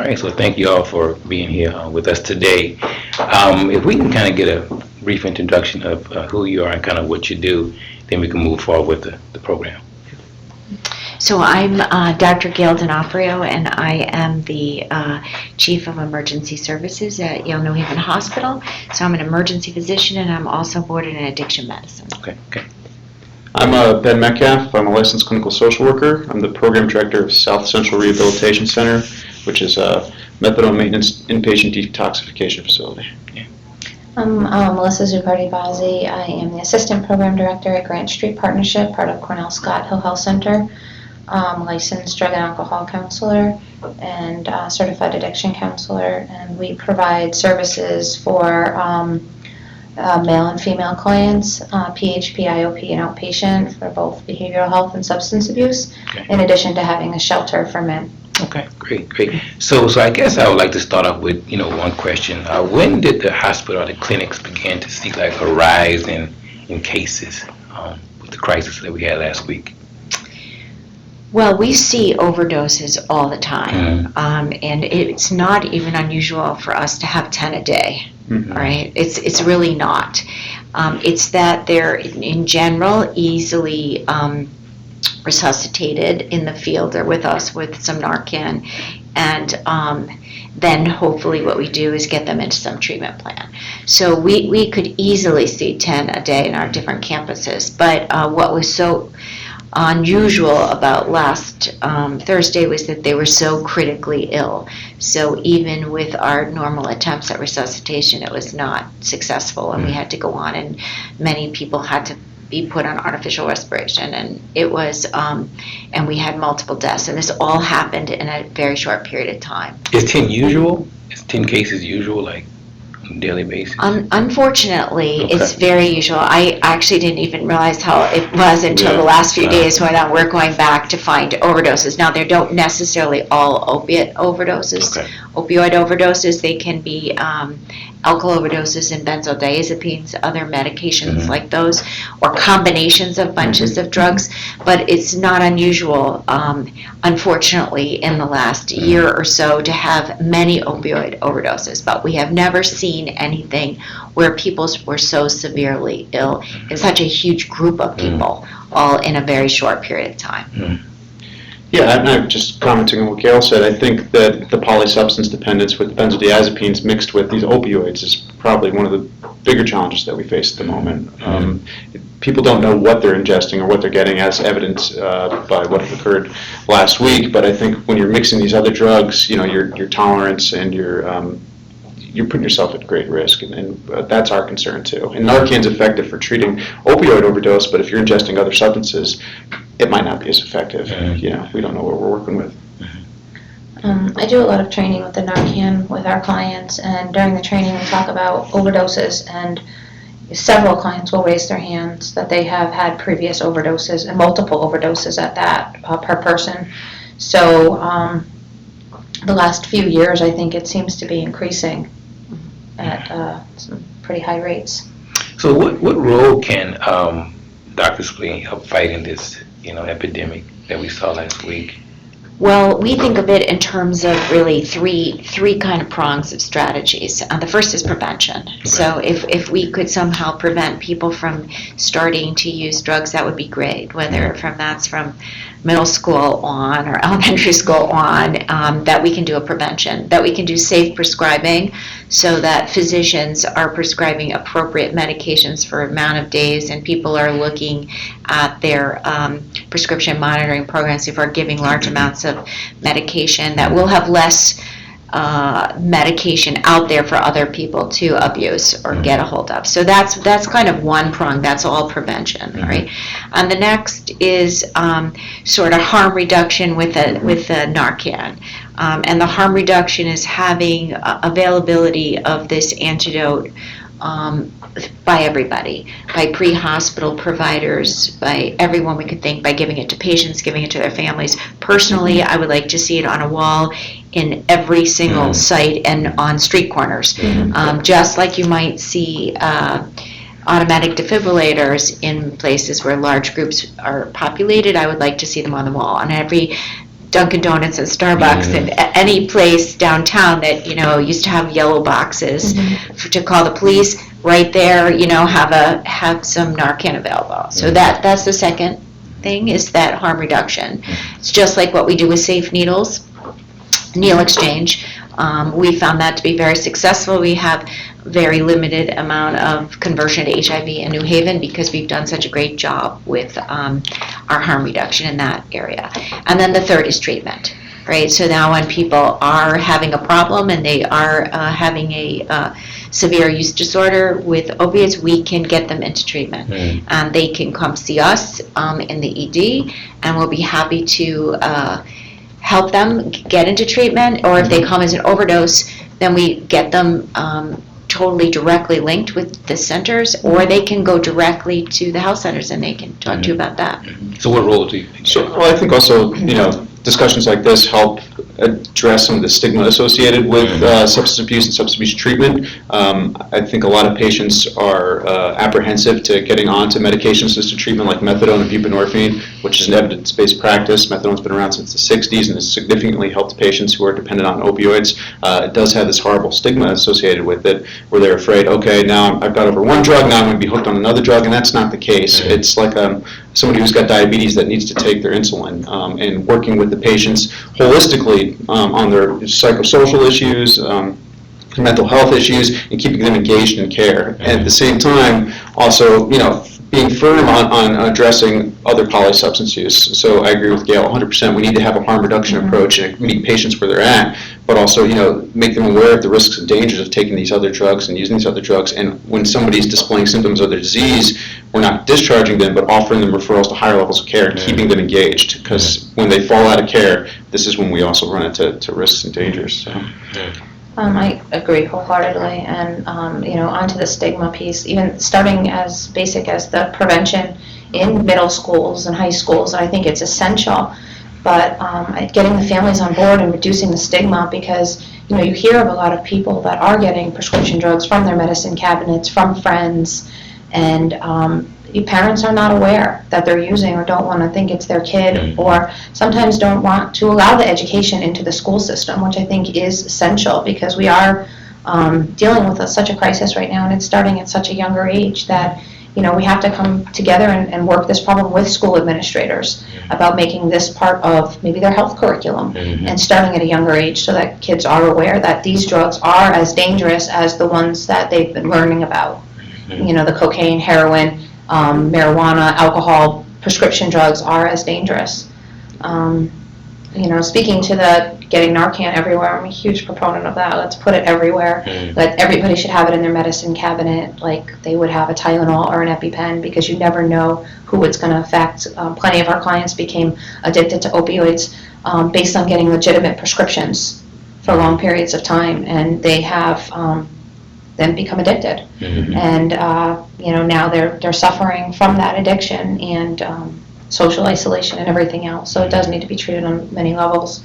right, so thank you all for being here with us today. If we can kind of get a brief introduction of who you are and kind of what you do, then we can move forward with the program. So I'm Dr. Gail D'Onofrio, and I am the Chief of Emergency Services at Yale-New Hospital. So I'm an emergency physician, and I'm also boarded in addiction medicine. Okay. I'm Ben Metcalf. I'm a licensed clinical social worker. I'm the program director of South Central Rehabilitation Center, which is a methadone maintenance inpatient detoxification facility. I'm Melissa Zuppardi-Bozzi. I am the assistant program director at Grant Street Partnership, part of Cornell Scott Hill Health Center. Licensed drug and alcohol counselor and certified addiction counselor, and we provide services for male and female clients, PHP, IOP, and outpatient for both behavioral health and substance abuse, in addition to having a shelter for men. Okay, great. So I guess I would like to start off with, one question. When did the hospital or the clinics begin to see like a rise in cases with the crisis that we had last week? Well, we see overdoses all the time, and it's not even unusual for us to have 10 a day, right? It's really not. It's that they're, in general, easily resuscitated in the field or with us with some Narcan, and then hopefully what we do is get them into some treatment plan. So we could easily see 10 a day in our different campuses, but what was so unusual about last Thursday was that they were so critically ill. So even with our normal attempts at resuscitation, it was not successful, and we had to go on, and many people had to be put on artificial respiration, and it was, and we had multiple deaths, and this all happened in a very short period of time. Is 10 usual? Is 10 cases usual, like on a daily basis? Unfortunately, Okay. It's very usual. I actually didn't even realize how it was until the last few days when we're going back to find overdoses. Now, they don't necessarily all opiate overdoses. Okay. Opioid overdoses, they can be alcohol overdoses and benzodiazepines, other medications like those, or combinations of bunches of drugs, but it's not unusual, unfortunately, in the last year or so to have many opioid overdoses, but we have never seen anything where people were so severely ill in such a huge group of people, all in a very short period of time. Yeah, and I'm just commenting on what Gail said. I think that the polysubstance dependence with benzodiazepines mixed with these opioids is probably one of the bigger challenges that we face at the moment. People don't know what they're ingesting or what they're getting, as evidenced by what occurred last week. But I think when you're mixing these other drugs, your tolerance and you're putting yourself at great risk, and that's our concern too. And Narcan's effective for treating opioid overdose, but if you're ingesting other substances, it might not be as effective. We don't know what we're working with. I do a lot of training with the Narcan with our clients, and during the training we talk about overdoses, and several clients will raise their hands that they have had previous overdoses, and multiple overdoses at that per person. So the last few years, I think it seems to be increasing at some pretty high rates. So what role can doctors play help fighting this epidemic that we saw last week? Well, we think of it in terms of really three kind of prongs of strategies. The first is prevention. Okay. So if we could somehow prevent people from starting to use drugs, that would be great, whether that's from middle school on or elementary school on, that we can do a prevention, that we can do safe prescribing so that physicians are prescribing appropriate medications for amount of days, and people are looking at their prescription monitoring programs if we're giving large amounts of medication, that we'll have less medication out there for other people to abuse or get a hold of. So that's kind of one prong. That's all prevention, right? And the next is sort of harm reduction with the Narcan. And the harm reduction is having availability of this antidote by everybody, by pre-hospital providers, by everyone we could think, by giving it to patients, giving it to their families. Personally, I would like to see it on a wall in every single site and on street corners. Just like you might see automatic defibrillators in places where large groups are populated, I would like to see them on the wall. On every Dunkin' Donuts and Starbucks and any place downtown that, used to have yellow boxes to call the police, right there, have some Narcan available. So that's the second thing, is that harm reduction. It's just like what we do with safe needles, needle exchange. We found that to be very successful. We have very limited amount of conversion to HIV in New Haven because we've done such a great job with our harm reduction in that area. And then the third is treatment, right? So now when people are having a problem and they are having a severe use disorder with opiates, we can get them into treatment. And they can come see us in the ED, and we'll be happy to help them get into treatment, or if they come as an overdose, then we get them totally directly linked with the centers, or they can go directly to the health centers and they can talk to you about that. So what role do you think? So, well, I think also, discussions like this help address some of the stigma associated with substance abuse and substance abuse treatment. I think a lot of patients are apprehensive to getting onto medication-assisted treatment like methadone and buprenorphine, which is an evidence-based practice. Methadone's been around since the 60s and has significantly helped patients who are dependent on opioids. It does have this horrible stigma associated with it, where they're afraid, okay, now I've got over one drug, now I'm going to be hooked on another drug, and that's not the case. It's like somebody who's got diabetes that needs to take their insulin, and working with the patients holistically on their psychosocial issues, mental health issues, and keeping them engaged in care. And at the same time, also, being firm on addressing other polysubstance use. So I agree with Gail 100%. We need to have a harm reduction approach and meet patients where they're at, but also, make them aware of the risks and dangers of taking these other drugs and using these other drugs. And when somebody's displaying symptoms of their disease, we're not discharging them, but offering them referrals to higher levels of care and keeping them engaged. Because when they fall out of care, this is when we also run into risks and dangers. So. I agree wholeheartedly, and onto the stigma piece, even starting as basic as the prevention in middle schools and high schools, I think it's essential. But getting the families on board and reducing the stigma, because you hear of a lot of people that are getting prescription drugs from their medicine cabinets, from friends, and parents are not aware that they're using, or don't want to think it's their kid, or sometimes don't want to allow the education into the school system, which I think is essential, because we are dealing with such a crisis right now, and it's starting at such a younger age that we have to come together and work this problem with school administrators about making this part of maybe their health curriculum, and starting at a younger age so that kids are aware that these drugs are as dangerous as the ones that they've been learning about. The cocaine, heroin, marijuana, alcohol, prescription drugs are as dangerous. Speaking to the getting Narcan everywhere, I'm a huge proponent of that. Let's put it everywhere. That everybody should have it in their medicine cabinet, like they would have a Tylenol or an EpiPen, because you never know who it's going to affect. Plenty of our clients became addicted to opioids based on getting legitimate prescriptions for long periods of time, and they have then become addicted. And now they're suffering from that addiction and social isolation and everything else. So it does need to be treated on many levels.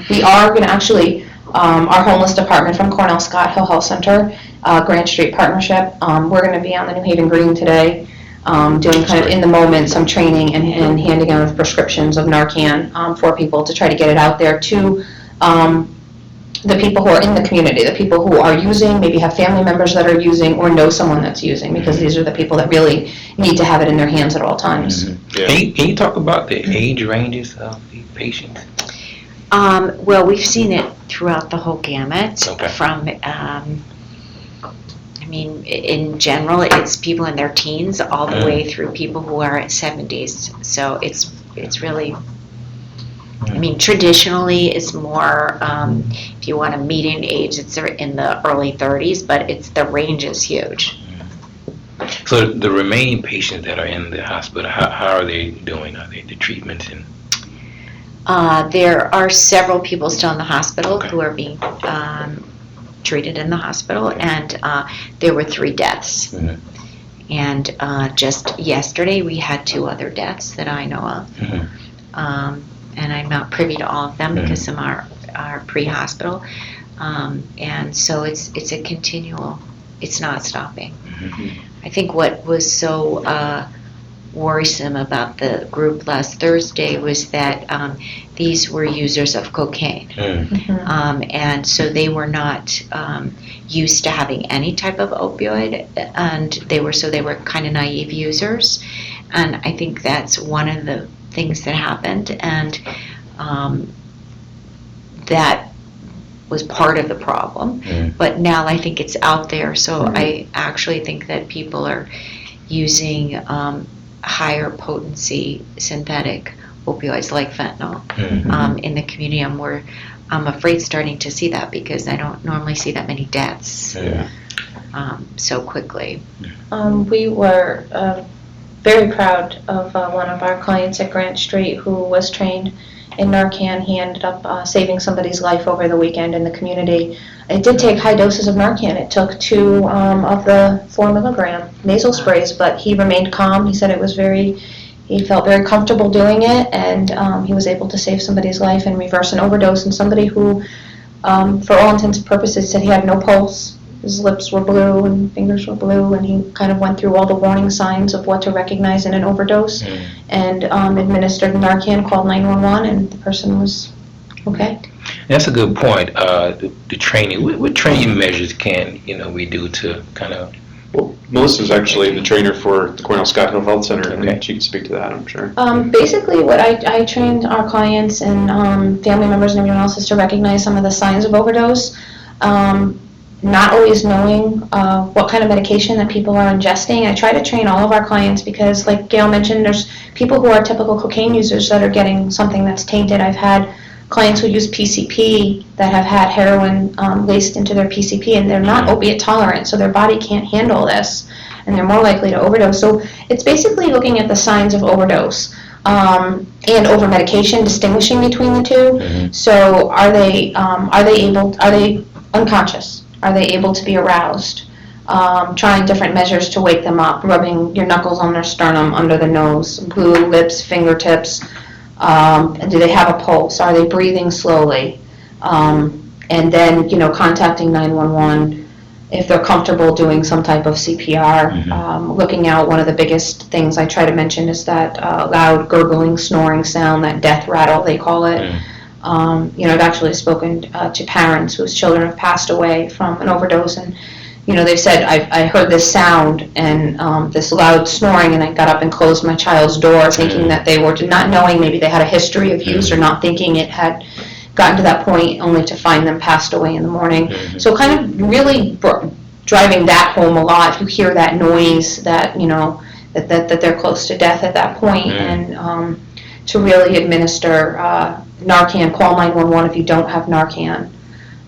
We are going to actually, our homeless department from Cornell Scott Hill Health Center, Grant Street Partnership, we're going to be on the New Haven Green today, doing kind of in the moment some training and handing out prescriptions of Narcan for people to try to get it out there to the people who are in the community, the people who are using, maybe have family members that are using, or know someone that's using, because these are the people that really need to have it in their hands at all times. Can you talk about the age ranges of the patients? Well, we've seen it throughout the whole gamut. From, in general, it's people in their teens all the way through people who are at 70s. So it's really, traditionally it's more, if you want a median age, it's in the early 30s, but the range is huge. So the remaining patients that are in the hospital, how are they doing? Are they the treatments and? There are several people still in the hospital who are being treated in the hospital, and there were 3 deaths. And just yesterday we had 2 other deaths that I know of. And I'm not privy to all of them because some are pre-hospital. And so it's a continual, it's not stopping. I think what was so worrisome about the group last Thursday was that these were users of cocaine. And so they were not used to having any type of opioid, and they were kind of naive users. And I think that's one of the things that happened, and that was part of the problem. But now I think it's out there, so I actually think that people are using higher potency synthetic opioids like fentanyl in the community. I'm afraid starting to see that because I don't normally see that many deaths so quickly. We were very proud of one of our clients at Grant Street who was trained in Narcan. He ended up saving somebody's life over the weekend in the community. It did take high doses of Narcan. It took 2 of the 4 milligram nasal sprays, but he remained calm. He said he felt very comfortable doing it, and he was able to save somebody's life and reverse an overdose. And somebody who, for all intents and purposes, said he had no pulse. His lips were blue and fingers were blue, and he kind of went through all the warning signs of what to recognize in an overdose, and administered Narcan, called 911, and the person was okay. That's a good point. The training. What training measures can we do to kind of? Well, Melissa's actually the trainer for the Cornell Scott Hill Health Center, and she can speak to that, I'm sure. Basically, what I trained our clients and family members and everyone else is to recognize some of the signs of overdose. Not always knowing what kind of medication that people are ingesting. I try to train all of our clients because, like Gail mentioned, there's people who are typical cocaine users that are getting something that's tainted. I've had clients who use PCP that have had heroin laced into their PCP, and they're not opiate tolerant, so their body can't handle this, and they're more likely to overdose. So it's basically looking at the signs of overdose and over medication, distinguishing between the two. So are they unconscious? Are they able to be aroused? Trying different measures to wake them up, rubbing your knuckles on their sternum, under the nose, blue lips, fingertips. Do they have a pulse? Are they breathing slowly? And then, contacting 911 if they're comfortable doing some type of CPR. Looking out, one of the biggest things I try to mention is that loud gurgling, snoring sound, that death rattle, they call it. I've actually spoken to parents whose children have passed away from an overdose, and they've said, I heard this sound and this loud snoring, and I got up and closed my child's door, thinking that they were not knowing maybe they had a history of use, or not thinking it had gotten to that point, only to find them passed away in the morning. So kind of really driving that home a lot. If you hear that noise, that that they're close to death at that point, and to really administer Narcan, call 911 if you don't have Narcan.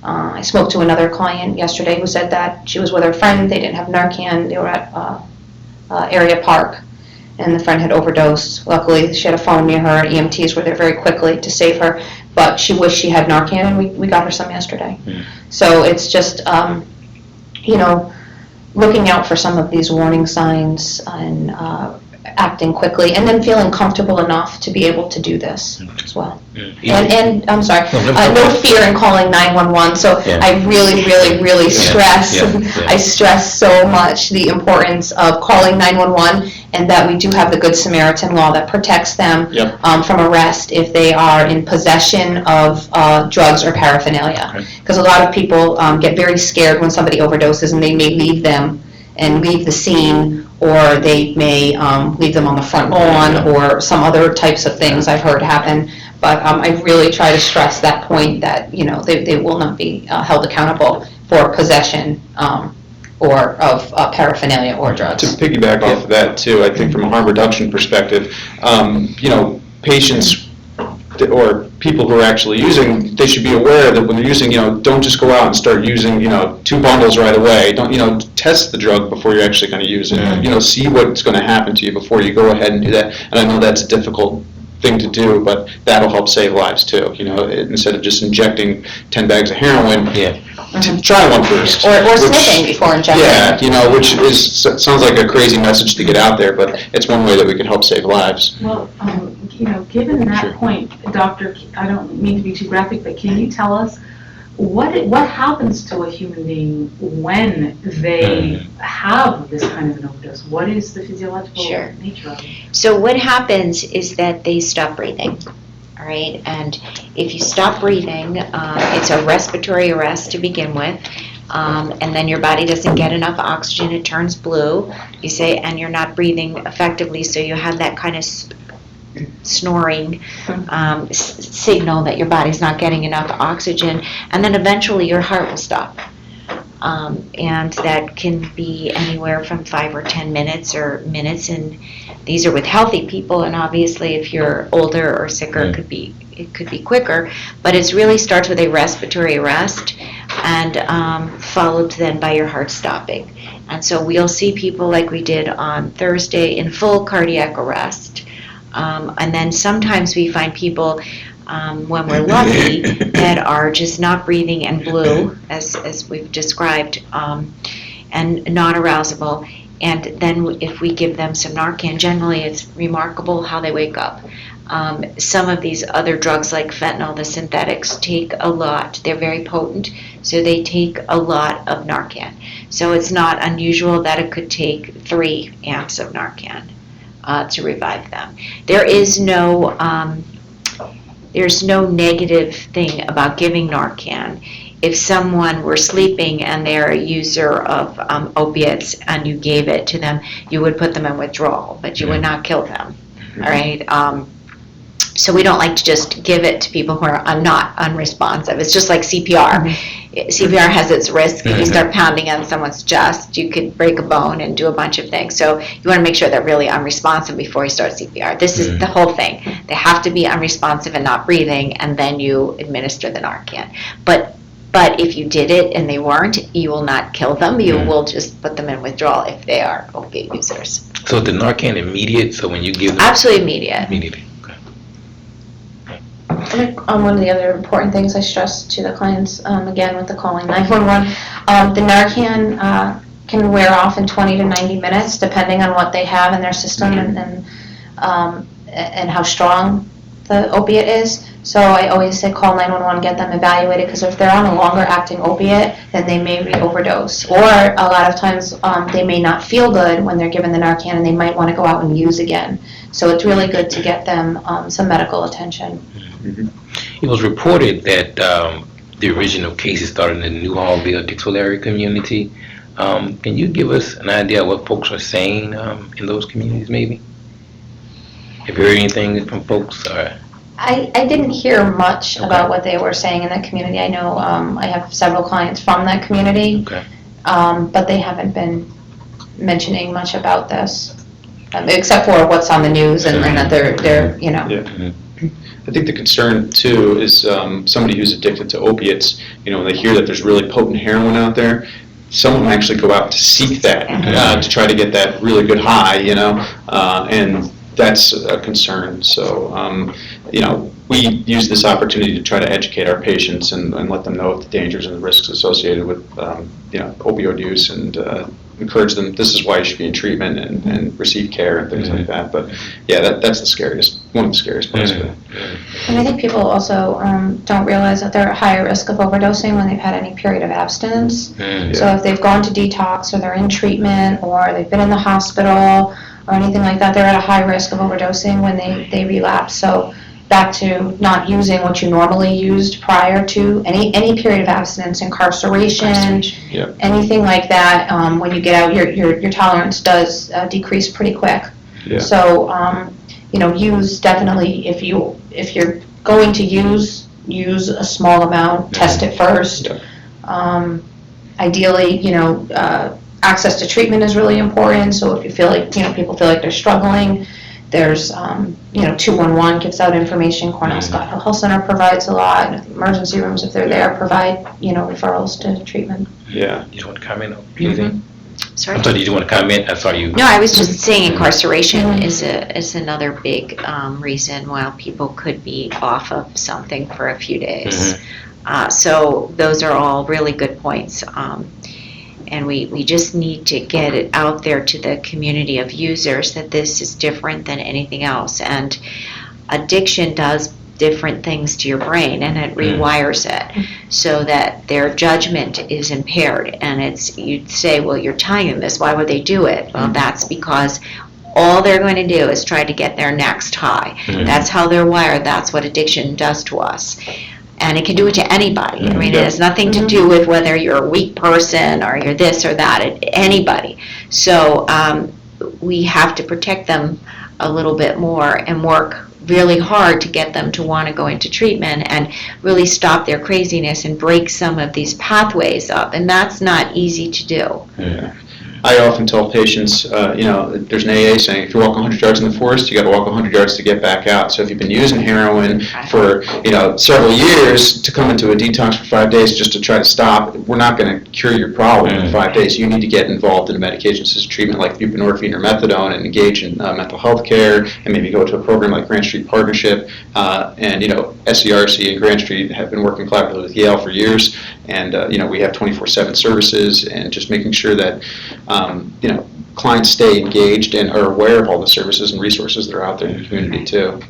I spoke to another client yesterday who said that she was with her friend, they didn't have Narcan, they were at area park, and the friend had overdosed. Luckily, she had a phone near her, and EMTs were there very quickly to save her, but she wished she had Narcan, and we got her some yesterday. So it's just, looking out for some of these warning signs and acting quickly, and then feeling comfortable enough to be able to do this as well. And I'm sorry, no fear in calling 911. So I really stress, I stress so much the importance of calling 911, and that we do have the Good Samaritan law that protects them from arrest if they are in possession of drugs or paraphernalia. Because a lot of people get very scared when somebody overdoses, and they may leave them and leave the scene, or they may leave them on the front lawn, or some other types of things I've heard happen. But I really try to stress that point that they will not be held accountable for possession or of paraphernalia or drugs. To piggyback off of that too, I think from a harm reduction perspective, patients or people who are actually using, they should be aware that when they're using, don't just go out and start using, 2 bundles right away. Don't, test the drug before you're actually going to use it. See what's going to happen to you before you go ahead and do that. And I know that's a difficult thing to do, but that'll help save lives too. Instead of just injecting 10 bags of heroin, try one first. Or sniffing before injecting. Which sounds like a crazy message to get out there, but it's one way that we can help save lives. Well, given that point, Doctor, I don't mean to be too graphic, but can you tell us what happens to a human being when they have this kind of an overdose? What is the physiological Sure. nature of it? So what happens is that they stop breathing, all right? And if you stop breathing, it's a respiratory arrest to begin with, and then your body doesn't get enough oxygen, it turns blue, you say, and you're not breathing effectively, so you have that kind of snoring signal that your body's not getting enough oxygen, and then eventually your heart will stop. And that can be anywhere from 5 or 10 minutes or minutes, and these are with healthy people, and obviously if you're older or sicker, it could be quicker, but it really starts with a respiratory arrest and followed then by your heart stopping. And so we'll see people like we did on Thursday in full cardiac arrest, and then sometimes we find people when we're lucky that are just not breathing and blue, as we've described, and non-arousable. And then if we give them some Narcan, generally it's remarkable how they wake up. Some of these other drugs like fentanyl, the synthetics, take a lot. They're very potent, so they take a lot of Narcan. So it's not unusual that it could take 3 amps of Narcan to revive them. There's no negative thing about giving Narcan. If someone were sleeping and they're a user of opiates and you gave it to them, you would put them in withdrawal, but you would not kill them, all right? So we don't like to just give it to people who are not unresponsive. It's just like CPR. CPR has its risk. If you start pounding on someone's chest, you could break a bone and do a bunch of things. So you want to make sure they're really unresponsive before you start CPR. This is the whole thing. They have to be unresponsive and not breathing, and then you administer the Narcan. But if you did it and they weren't, you will not kill them. You will just put them in withdrawal if they are opiate users. So the Narcan immediate, so when you give them... Absolutely immediate. Immediately. One of the other important things I stress to the clients, again with the calling 911, the Narcan can wear off in 20 to 90 minutes depending on what they have in their system and how strong the opiate is. So I always say call 911, get them evaluated, because if they're on a longer acting opiate, then they may re-overdose. Or a lot of times they may not feel good when they're given the Narcan and they might want to go out and use again. So it's really good to get them some medical attention. It was reported that the original cases started in the Newhallville-Dixville area community. Can you give us an idea of what folks are saying in those communities, maybe? Have you heard anything from folks? I didn't hear much about what they were saying in that community. I know I have several clients from that community, but they haven't been mentioning much about this, except for what's on the news and that they're you know. Yeah. I think the concern too is somebody who's addicted to opiates, when they hear that there's really potent heroin out there, someone will actually go out to seek that, to try to get that really good high, and that's a concern. So, we use this opportunity to try to educate our patients and let them know of the dangers and the risks associated with, opioid use, and encourage them, this is why you should be in treatment and receive care and things like that. But yeah, that's one of the scariest parts of it. And I think people also don't realize that they're at higher risk of overdosing when they've had any period of abstinence. So if they've gone to detox, or they're in treatment, or they've been in the hospital, or anything like that, they're at a high risk of overdosing when they relapse. So back to not using what you normally used prior to any period of abstinence, incarceration, anything like that. When you get out, your tolerance does decrease pretty quick. So use definitely, if you're going to use a small amount. Test it first. Ideally, access to treatment is really important. So if you feel like people feel like they're struggling, there's 211 gives out information. Cornell Scott Health Center provides a lot. Emergency rooms, if they're there, provide referrals to treatment. Yeah. You want to comment on anything? Sorry? I'm sorry, did you want to comment? I saw you. No, I was just saying incarceration is another big reason why people could be off of something for a few days. So those are all really good points. And we just need to get it out there to the community of users that this is different than anything else. And addiction does different things to your brain, and it rewires it so that their judgment is impaired. And you'd say, well, you're telling them this, why would they do it? Well, that's because all they're going to do is try to get their next high. That's how they're wired. That's what addiction does to us. And it can do it to anybody. I mean, it has nothing to do with whether you're a weak person or you're this or that, anybody. So we have to protect them a little bit more and work really hard to get them to want to go into treatment and really stop their craziness and break some of these pathways up. And that's not easy to do. Yeah. I often tell patients, there's an AA saying, if you walk 100 yards in the forest, you got to walk 100 yards to get back out. So if you've been using heroin for, several years, to come into a detox for 5 days just to try to stop, we're not going to cure your problem in 5 days. You need to get involved in a medication-assisted treatment like buprenorphine or methadone and engage in mental health care and maybe go to a program like Grant Street Partnership. And SCRC and Grant Street have been working collaboratively with Yale for years. And, we have 24/7 services and just making sure that clients stay engaged and are aware of all the services and resources that are out there in the community too.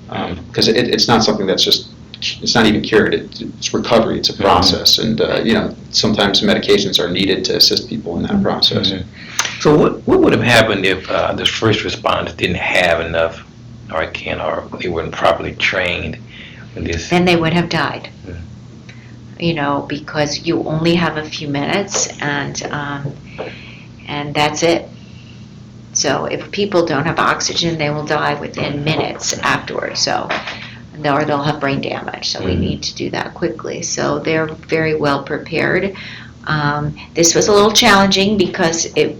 Because it's not something that's it's not even cured. It's recovery. It's a process. And, sometimes medications are needed to assist people in that process. So what would have happened if the first responders didn't have enough Narcan or they weren't properly trained in this? Then they would have died. Because you only have a few minutes and that's it. So if people don't have oxygen, they will die within minutes afterwards. So, or they'll have brain damage. So we need to do that quickly. So they're very well prepared. This was a little challenging because it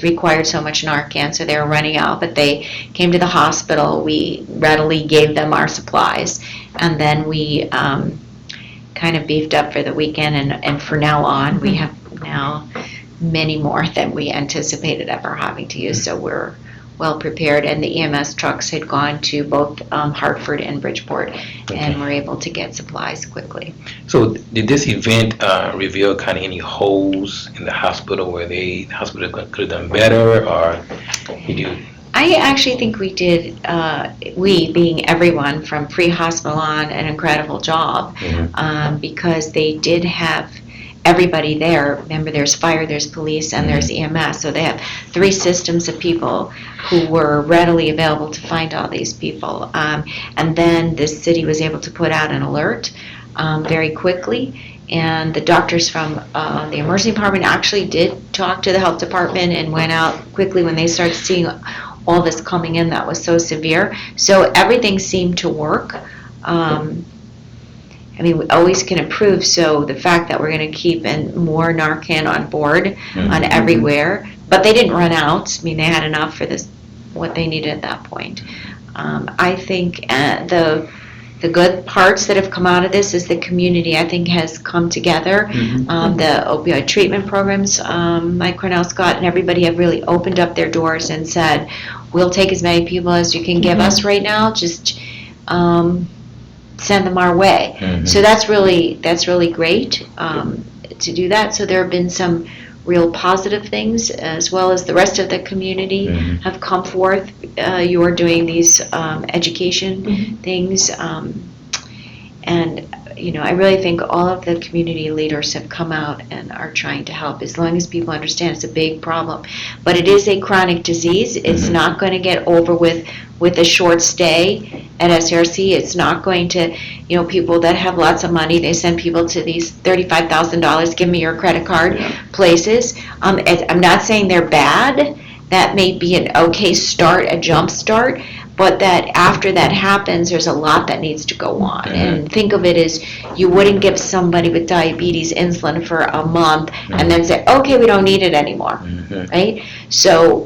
required so much Narcan, so they were running out. But they came to the hospital. We readily gave them our supplies, and then we kind of beefed up for the weekend. And from now on, we have now many more than we anticipated ever having to use, so we're well prepared. And the EMS trucks had gone to both Hartford and Bridgeport, and were able to get supplies quickly. So did this event reveal kind of any holes in the hospital where the hospital could have done better, or did you? I actually think we did, we being everyone from pre-hospital on, an incredible job, because they did have everybody there. Remember, there's fire, there's police, and there's EMS. So they have 3 systems of people who were readily available to find all these people. And then the city was able to put out an alert very quickly. And the doctors from the emergency department actually did talk to the health department and went out quickly when they started seeing all this coming in that was so severe. So everything seemed to work. We always can improve, so the fact that we're going to keep more Narcan on board on everywhere, but they didn't run out. They had enough for what they needed at that point. I think the good parts that have come out of this is the community, I think, has come together. The opioid treatment programs like Cornell, Scott, and everybody have really opened up their doors and said, we'll take as many people as you can give us right now, just send them our way. So that's really great to do that. So there have been some real positive things, as well as the rest of the community have come forth. You are doing these education things, and I really think all of the community leaders have come out and are trying to help, as long as people understand it's a big problem. But it is a chronic disease. It's not going to get over with a short stay at SRC. It's not going to, people that have lots of money, they send people to these $35,000, give me your credit card places. I'm not saying they're bad. That may be an okay start, a jump start, but that after that happens, there's a lot that needs to go on. And think of it as, you wouldn't give somebody with diabetes insulin for a month and then say, okay, we don't need it anymore, right? So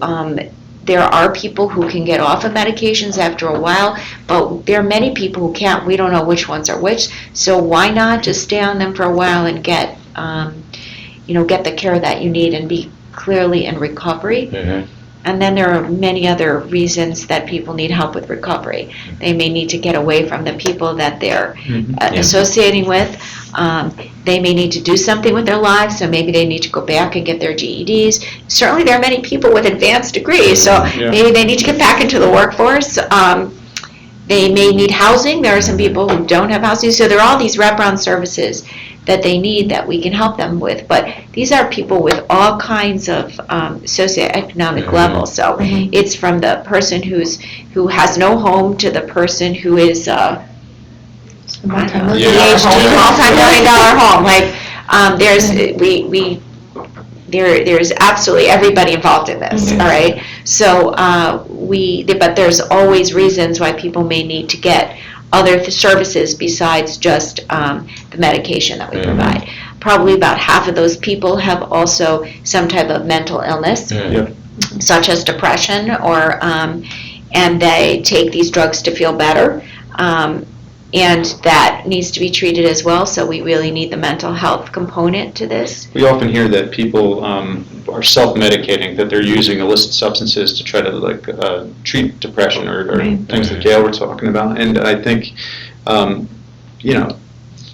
there are people who can get off of medications after a while, but there are many people who can't. We don't know which ones are which. So why not just stay on them for a while and get the care that you need and be clearly in recovery. And then there are many other reasons that people need help with recovery. They may need to get away from the people that they're associating with. They may need to do something with their lives, so maybe they need to go back and get their GEDs. Certainly there are many people with advanced degrees, so maybe they need to get back into the workforce. they may need housing. There are some people who don't have housing. So there are all these wraparound services that they need that we can help them with. But these are people with all kinds of socioeconomic levels. So it's from the person who has no home to the person who is multi-million-dollar home. Like there's absolutely everybody involved in this. All right. So but there's always reasons why people may need to get other services besides just the medication that we provide. Probably about half of those people have also some type of mental illness, such as depression, or and they take these drugs to feel better. And that needs to be treated as well, so we really need the mental health component to this. We often hear that people are self-medicating, that they're using illicit substances to try to treat depression or things that Gail were talking about. And I think,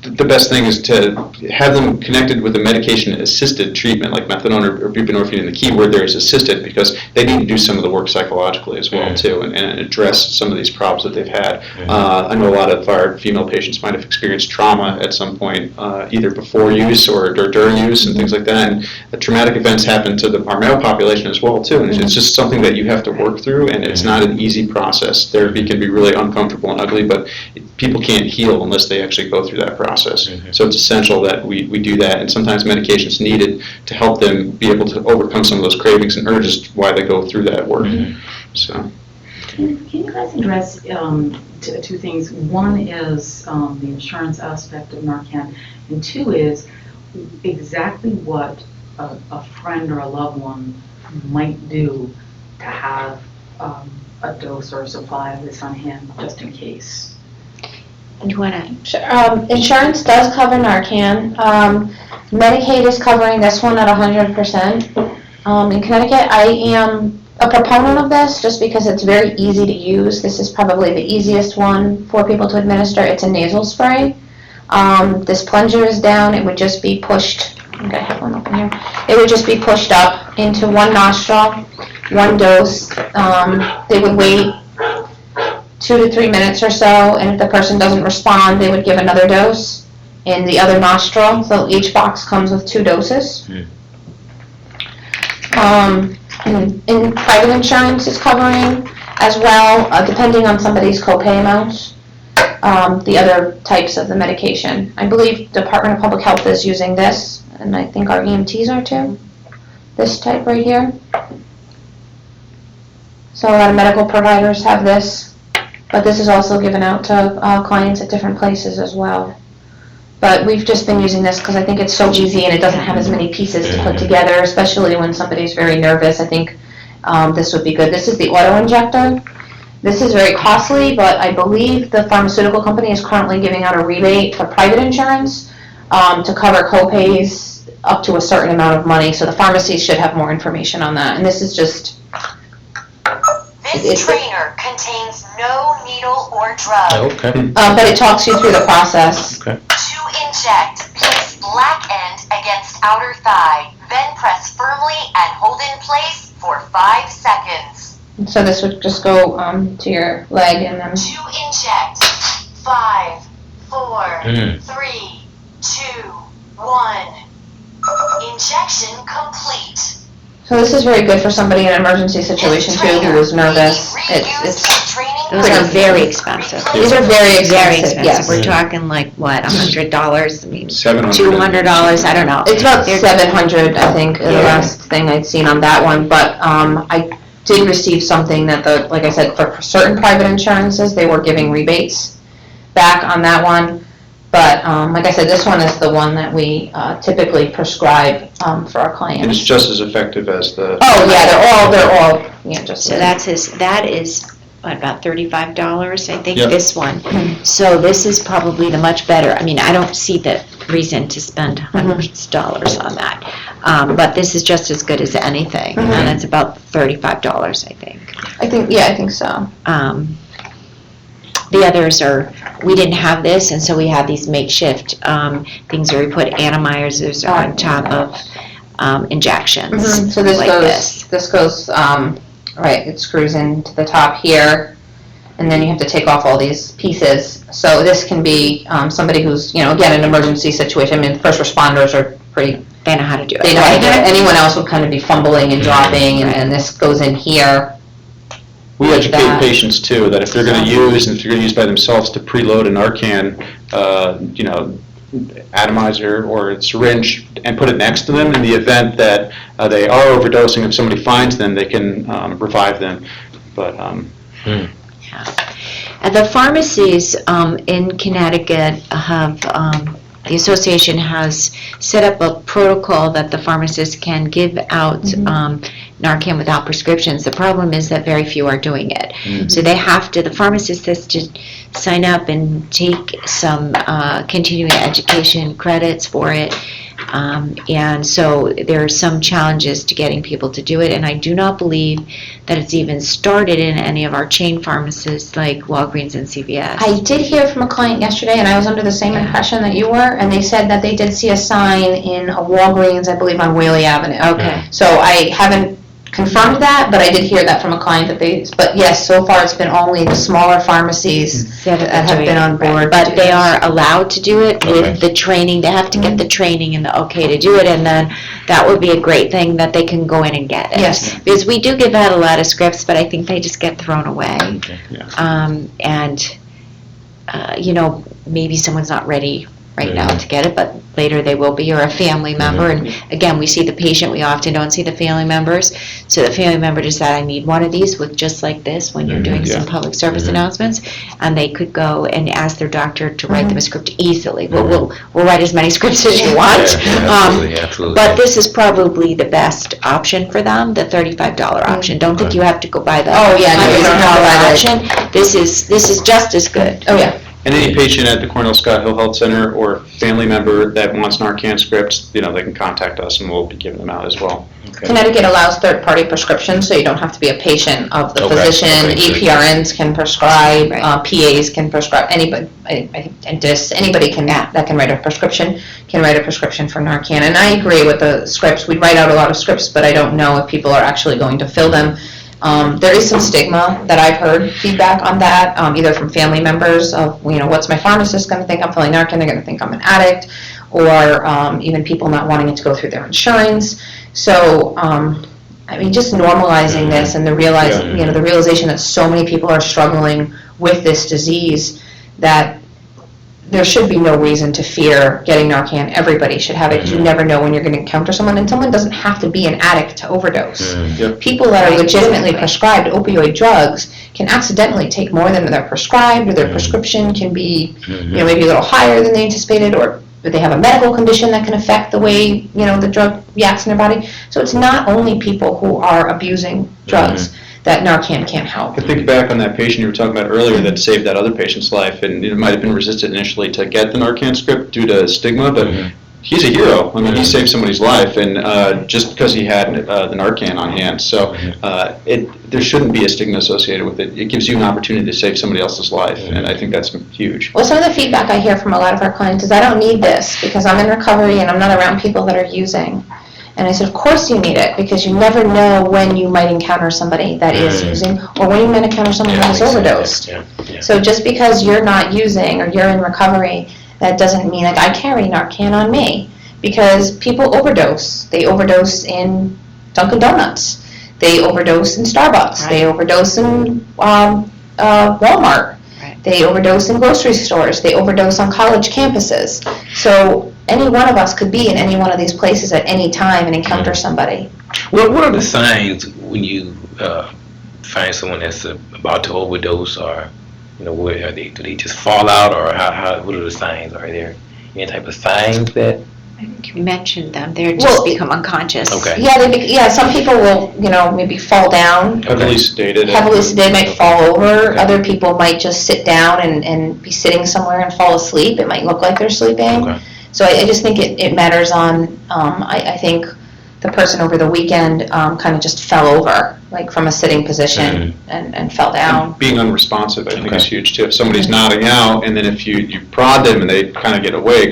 the best thing is to have them connected with a medication-assisted treatment like methadone or buprenorphine, and the key word there is assisted, because they need to do some of the work psychologically as well too, and address some of these problems that they've had. I know a lot of our female patients might have experienced trauma at some point, either before use or during use and things like that, and traumatic events happen to our male population as well too, and it's just something that you have to work through, and it's not an easy process. Therapy can be really uncomfortable and ugly, but people can't heal unless they actually go through that process. So it's essential that we do that, and sometimes medication's needed to help them be able to overcome some of those cravings and urges why they go through that work. So. Can you guys address two things? One is the insurance aspect of Narcan, and two is exactly what a friend or a loved one might do to have a dose or a supply of this on hand just in case. You want to? Sure. Insurance does cover Narcan. Medicaid is covering this one at 100%. In Connecticut, I am a proponent of this just because it's very easy to use. This is probably the easiest one for people to administer. It's a nasal spray. This plunger is down. It would just be pushed. I think I have one open here. It would just be pushed up into one nostril, one dose. They would wait 2 to 3 minutes or so, and if the person doesn't respond, they would give another dose in the other nostril. So each box comes with 2 doses. And private insurance is covering as well, depending on somebody's copay amounts, the other types of the medication. I believe Department of Public Health is using this, and I think our EMTs are too. This type right here. So a lot of medical providers have this. But this is also given out to clients at different places as well. But we've just been using this because I think it's so easy and it doesn't have as many pieces to put together, especially when somebody's very nervous. I think this would be good. This is the auto-injector. This is very costly, but I believe the pharmaceutical company is currently giving out a rebate for private insurance to cover co-pays up to a certain amount of money. So the pharmacies should have more information on that. And this is just... This trainer contains no needle or drug. Okay. but it talks you through the process. Okay. To inject, place black end against outer thigh, then press firmly and hold in place for 5 seconds. So this would just go to your leg and then... To inject, 5, 4, 3, 2, 1. Injection complete. So this is very good for somebody in an emergency situation too who is nervous. Those are very expensive. These are very expensive, yes. We're talking like, what, $100? I mean, $700. $200, I don't know. It's about 700, I think, the last thing I'd seen on that one, but I did receive something that like I said, for certain private insurances, they were giving rebates back on that one. But like I said, this one is the one that we typically prescribe for our clients. And it's just as effective as the... Oh, yeah, they're all, yeah, just... So that is what, about $35, I think, Yep. this one. So this is probably the much better. I mean, I don't see the reason to spend $100 on that. But this is just as good as anything, and it's about $35, I think. I think so. The others are, we didn't have this, and so we have these makeshift things where we put atomizers on top of injections. So this like goes, right, it screws into the top here, and then you have to take off all these pieces. So this can be somebody who's, again, an emergency situation. I mean, first responders are pretty, They know how to do it. they know how to do it. Anyone else would kind of be fumbling and dropping, and this goes in here. We educate that. patients too, that if they're going to use, and if they're going to use by themselves, to preload a Narcan, atomizer or a syringe and put it next to them in the event that they are overdosing. If somebody finds them, they can revive them. But And the pharmacies in Connecticut have, the association has set up a protocol that the pharmacists can give out Narcan without prescriptions. The problem is that very few are doing it. So they have to, the pharmacist has to sign up and take some continuing education credits for it. And so there are some challenges to getting people to do it, and I do not believe that it's even started in any of our chain pharmacies like Walgreens and CVS. I did hear from a client yesterday, and I was under the same impression that you were, and they said that they did see a sign in a Walgreens, I believe, on Whaley Avenue. Okay. So I haven't confirmed that, but I did hear that from a client but yes, so far it's been only the smaller pharmacies that have been on board. But they are allowed to do it with the training. They have to get the training and the okay to do it, and then that would be a great thing that they can go in and get it. Yes. Because we do give out a lot of scripts, but I think they just get thrown away. Maybe someone's not ready right now to get it, but later they will be, or a family member. And again, we see the patient, we often don't see the family members. So the family member decides, I need one of these with just like this when you're doing some public service announcements, and they could go and ask their doctor to write them a script easily. We'll write as many scripts as you want. Absolutely. But this is probably the best option for them, the $35 option. Don't think you have to go buy the $100 option. This is just as good. Oh, yeah. And any patient at the Cornell Scott Hill Health Center or family member that wants Narcan scripts, they can contact us and we'll be giving them out as well. Connecticut allows third-party prescriptions, so you don't have to be a patient of the physician. EPRNs can prescribe, PAs can prescribe, anybody, dentists, anybody that can write a prescription can write a prescription for Narcan. And I agree with the scripts. We write out a lot of scripts, but I don't know if people are actually going to fill them. There is some stigma that I've heard feedback on that, either from family members of, what's my pharmacist going to think I'm filling Narcan? They're going to think I'm an addict, or even people not wanting it to go through their insurance. So, just normalizing this and the realization that so many people are struggling with this disease, that there should be no reason to fear getting Narcan. Everybody should have it, because you never know when you're going to encounter someone, and someone doesn't have to be an addict to overdose. People that are legitimately prescribed opioid drugs can accidentally take more than they're prescribed, or their prescription can be maybe a little higher than they anticipated, or they have a medical condition that can affect the way the drug reacts in their body. So it's not only people who are abusing drugs that Narcan can't help. But think back on that patient you were talking about earlier that saved that other patient's life, and it might have been resistant initially to get the Narcan script due to stigma, but he's a hero. I mean, he saved somebody's life, and just because he had the Narcan on hand. So there shouldn't be a stigma associated with it. It gives you an opportunity to save somebody else's life, and I think that's huge. Well, some of the feedback I hear from a lot of our clients is, I don't need this because I'm in recovery and I'm not around people that are using. And I said, of course you need it, because you never know when you might encounter somebody that is using, or when you might encounter someone who has overdosed. So just because you're not using or you're in recovery, that doesn't mean, I carry Narcan on me, because people overdose. They overdose in Dunkin' Donuts. They overdose in Starbucks. They overdose in Walmart. They overdose in grocery stores. They overdose on college campuses. So any one of us could be in any one of these places at any time and encounter somebody. Well, what are the signs when you find someone that's about to overdose, or where are they? Do they just fall out, or what are the signs? Are there any type of signs that? I think you mentioned them. They just become unconscious. Okay. Yeah, some people will, maybe fall down. Heavily sedated. They might fall over. Other people might just sit down and be sitting somewhere and fall asleep. It might look like they're sleeping. Okay. So I just think it matters on, I think the person over the weekend kind of just fell over, like from a sitting position and fell down. And being unresponsive, I think, is huge too. If somebody's nodding out, and then if you prod them and they kind of get awake,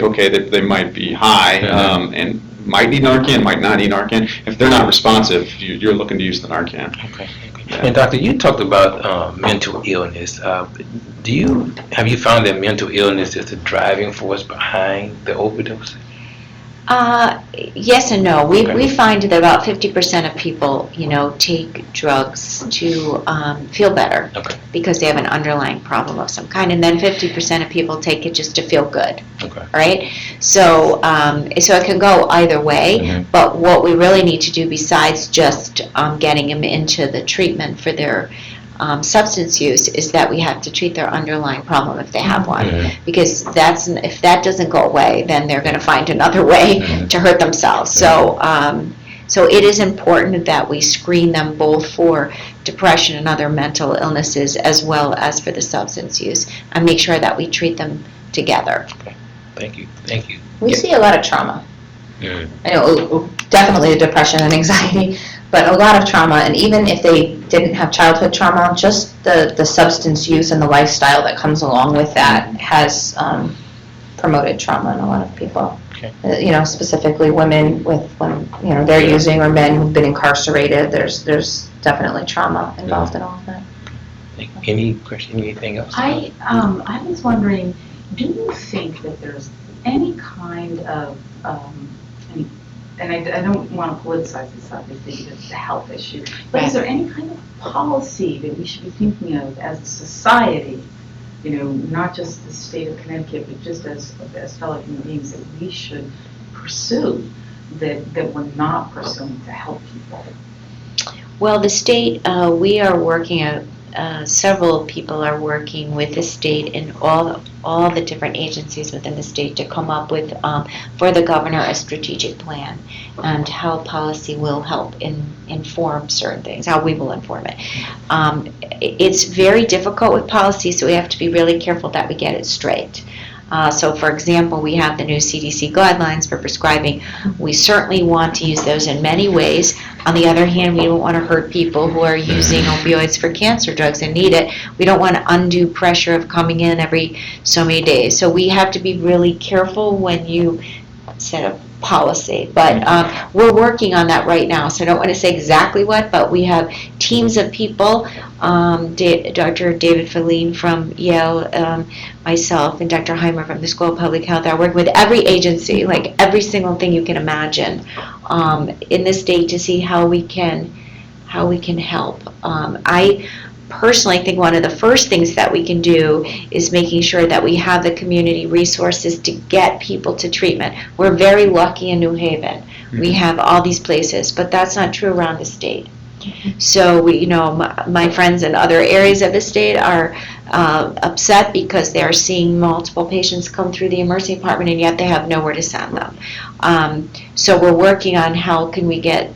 they might be high and might need Narcan, might not need Narcan. If they're not responsive, you're looking to use the Narcan. Okay. And doctor, you talked about mental illness. Have you found that mental illness is the driving force behind the overdose? Yes and no. We Okay. find that about 50% of people, take drugs to feel better Okay. because they have an underlying problem of some kind, and then 50% of people take it just to feel good. Okay. Right? So, so it can go either way. Mhm. But what we really need to do, besides just getting them into the treatment for their substance use, is that we have to treat their underlying problem if they have one. Mhm. Because if that doesn't go away, then they're going to find another way Mhm. to hurt themselves. So it is important that we screen them both for depression and other mental illnesses as well as for the substance use, and make sure that we treat them together. Thank you. Thank you. We see a lot of trauma. Mhm. I know, definitely the depression and anxiety, but a lot of trauma, and even if they didn't have childhood trauma, just the substance use and the lifestyle that comes along with that has promoted trauma in a lot of people. Okay. Specifically women when they're using, or men who've been incarcerated, there's definitely trauma involved in all of that. Any question? Anything else? I was wondering, do you think that there's any kind of, and I don't want to politicize this obviously because it's a health issue, but is there any kind of policy that we should be thinking of as a society, not just the state of Connecticut, but just as fellow human beings, that we should pursue that we're not pursuing to help people? Well, the state, we are working several people are working with the state and all the different agencies within the state to come up with, for the governor, a strategic plan and how policy will help inform certain things, how we will inform it. It's very difficult with policy, so we have to be really careful that we get it straight. So, for example, we have the new CDC guidelines for prescribing. We certainly want to use those in many ways. On the other hand, we don't want to hurt people who are using opioids for cancer drugs and need it. We don't want undue pressure of coming in every so many days. So we have to be really careful when you set up policy. But we're working on that right now, so I don't want to say exactly what, but we have teams of people, Dr. David Feline from Yale, myself, and Dr. Heimer from the School of Public Health are working with every agency, like every single thing you can imagine, in the state to see how we can help. I personally think one of the first things that we can do is making sure that we have the community resources to get people to treatment. We're very lucky in New Haven. We have all these places, but that's not true around the state. So my friends in other areas of the state are upset because they are seeing multiple patients come through the emergency department and yet they have nowhere to send them. So we're working on how can we get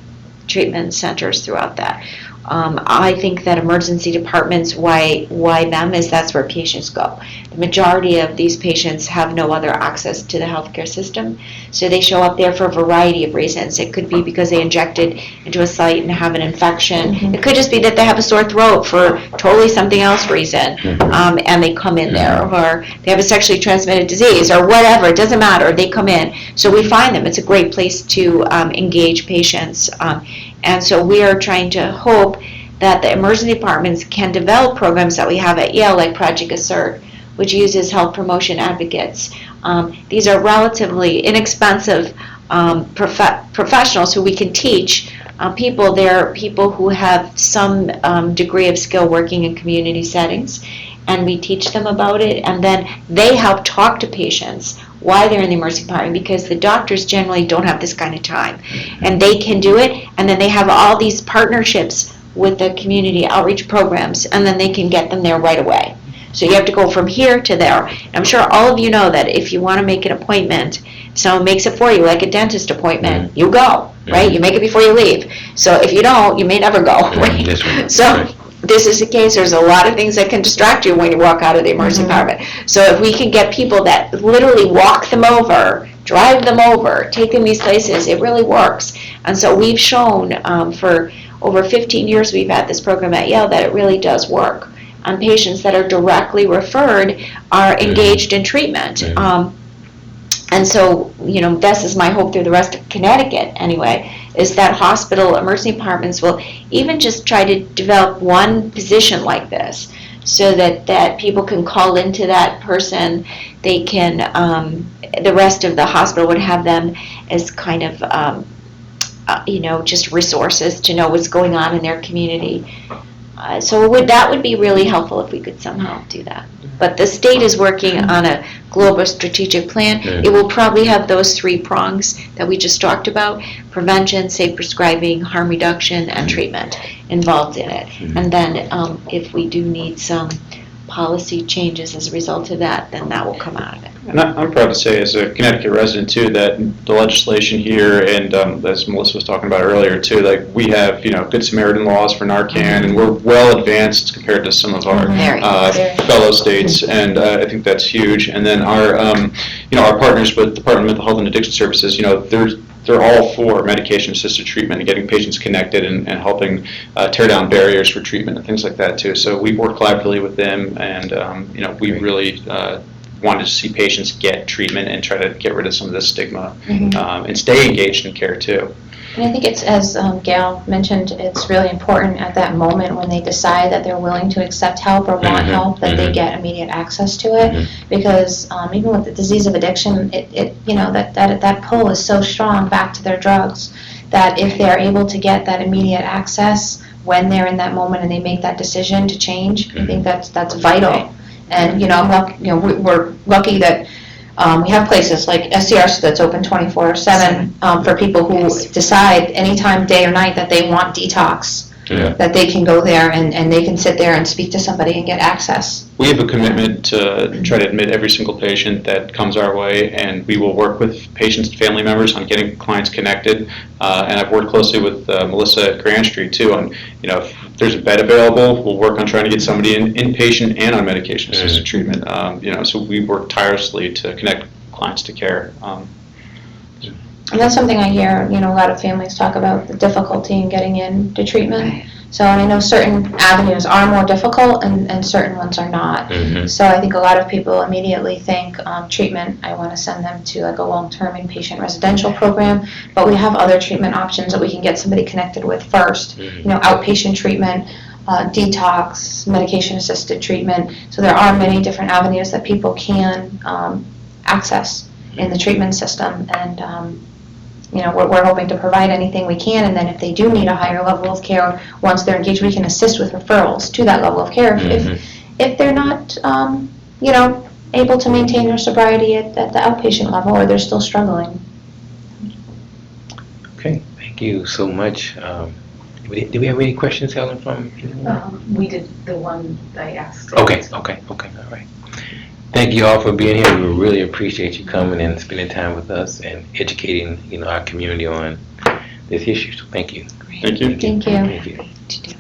treatment centers throughout that. I think that emergency departments, why them, is that's where patients go. The majority of these patients have no other access to the healthcare system, so they show up there for a variety of reasons. It could be because they injected into a site and have an infection. Mm-hmm. It could just be that they have a sore throat for totally something else reason, and they come in there, or they have a sexually transmitted disease, or whatever. It doesn't matter. They come in. So we find them. It's a great place to engage patients. And so we are trying to hope that the emergency departments can develop programs that we have at Yale, like Project Assert, which uses health promotion advocates. These are relatively inexpensive professionals who we can teach people. They're people who have some degree of skill working in community settings, and we teach them about it, and then they help talk to patients why they're in the emergency department, because the doctors generally don't have this kind of time, and they can do it, and then they have all these partnerships with the community outreach programs, and then they can get them there right away. So you have to go from here to there. I'm sure all of you know that if you want to make an appointment, someone makes it for you, like a dentist appointment, you go, right? You make it before you leave. So if you don't, you may never go, right? That's right. So this is the case. There's a lot of things that can distract you when you walk out of the emergency department. So if we can get people that literally walk them over, drive them over, take them these places, it really works. And so we've shown for over 15 years we've had this program at Yale that it really does work. Patients that are directly referred are engaged in treatment. And so, this is my hope through the rest of Connecticut anyway, is that hospital emergency departments will even just try to develop one position like this so that people can call into that person. They can, the rest of the hospital would have them as kind of, just resources to know what's going on in their community. So that would be really helpful if we could somehow do that. But the state is working on a global strategic plan. It will probably have those 3 prongs that we just talked about: prevention, safe prescribing, harm reduction, and treatment involved in it. And then if we do need some policy changes as a result of that, then that will come out of it. And I'm proud to say, as a Connecticut resident too, that the legislation here, and as Melissa was talking about earlier too, like we have, good Samaritan laws for Narcan, and we're well advanced compared to some of our fellow states, and I think that's huge. And then our, our partners with the Department of Mental Health and Addiction Services, they're all for medication-assisted treatment and getting patients connected and helping tear down barriers for treatment and things like that too. So we work collaboratively with them, and we really wanted to see patients get treatment and try to get rid of some of the stigma and stay engaged in care too. And I think it's, as Gail mentioned, it's really important at that moment when they decide that they're willing to accept help or want help, that they get immediate access to it. Because even with the disease of addiction, that pull is so strong back to their drugs that if they're able to get that immediate access when they're in that moment and they make that decision to change, I think that's vital. And we're lucky that we have places like SCRC that's open 24/7 for people who decide anytime, day or night, that they want detox. That they can go there and they can sit there and speak to somebody and get access. We have a commitment to try to admit every single patient that comes our way, and we will work with patients and family members on getting clients connected. And I've worked closely with Melissa at Grand Street too on, if there's a bed available, we'll work on trying to get somebody inpatient and on medication-assisted treatment. So we work tirelessly to connect clients to care. And that's something I hear, a lot of families talk about, the difficulty in getting into treatment. So I know certain avenues are more difficult and certain ones are not. So I think a lot of people immediately think treatment, I want to send them to like a long-term inpatient residential program, but we have other treatment options that we can get somebody connected with first. Outpatient treatment, detox, medication-assisted treatment. So there are many different avenues that people can access in the treatment system, and we're hoping to provide anything we can, and then if they do need a higher level of care, once they're engaged, we can assist with referrals to that level of care if they're not, able to maintain their sobriety at the outpatient level, or they're still struggling. Okay, thank you so much. Do we have any questions, Helen, from anyone? We did the one I asked. Okay, all right. Thank you all for being here. We really appreciate you coming and spending time with us and educating, our community on this issue. So thank you. Thank you. Thank you. Thank you.